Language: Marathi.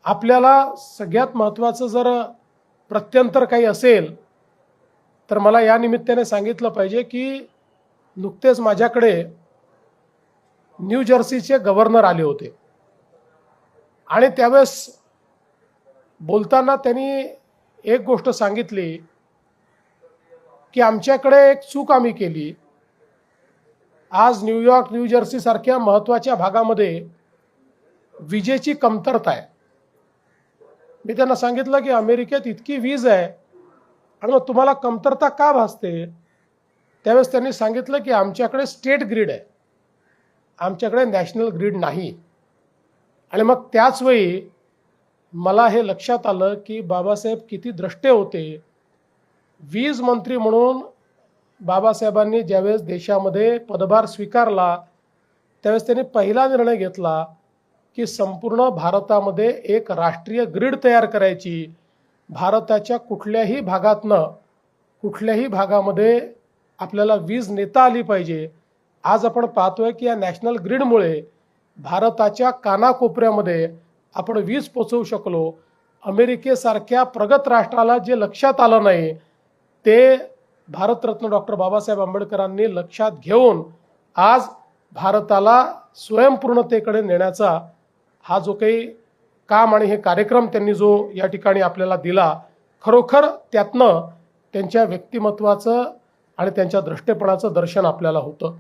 आपल्याला सगळ्यात महत्त्वाचं जर प्रत्यंतर काही असेल तर मला या निमित्ताने सांगितलं पाहिजे की नुकतेच माझ्याकडे न्यू जर्सीचे गव्हर्नर आले होते आणि त्यावेळेस बोलताना त्यांनी एक गोष्ट सांगितली की आमच्याकडे एक चूक आम्ही केली। आज न्यूयॉर्क न्यू जर्सी सारख्या महत्त्वाच्या भागामध्ये विजेची कमतरता आहे। मी त्यांना सांगितलं की अमेरिकेत इतकी वीज आहे आणि मग तुम्हाला कमतरता का भासते। त्यावेळेस त्यांनी सांगितलं की आमच्याकडे स्टेट ग्रीड आहे, आमच्याकडे नॅशनल ग्रीड नाही। आणि मग त्याच वेळी मला हे लक्षात आलं की बाबासाहेब किती द्रष्टे होते। वीज मंत्री म्हणून बाबासाहेबांनी ज्यावेळेस देशामध्ये पदभार स्वीकारला त्यावेळेस त्यांनी पहिला निर्णय घेतला की संपूर्ण भारतामध्ये एक राष्ट्रीय ग्रीड तयार करायची। भारताच्या कुठल्याही भागामध्ये आपल्याला वीज नेता आली पाहिजे। आज आपण पाहतोय की या नॅशनल ग्रीडमुळे भारताच्या कानाकोपऱ्यामध्ये आपण वीज पोहोचवू शकलो। अमेरिकेसारख्या प्रगत राष्ट्राला जे लक्षात आलं नाही ते भारतरत्न डॉक्टर बाबासाहेब आंबेडकरांनी लक्षात घेऊन आज भारताला स्वयंपूर्णतेकडे नेण्याचा हा जो काही काम आणि हे कार्यक्रम त्यांनी जो या ठिकाणी आपल्याला दिला, खरोखर त्यातनं त्यांच्या व्यक्तिमत्वाचं आणि त्यांच्या दृष्टेपणाचं दर्शन आपल्याला होतं।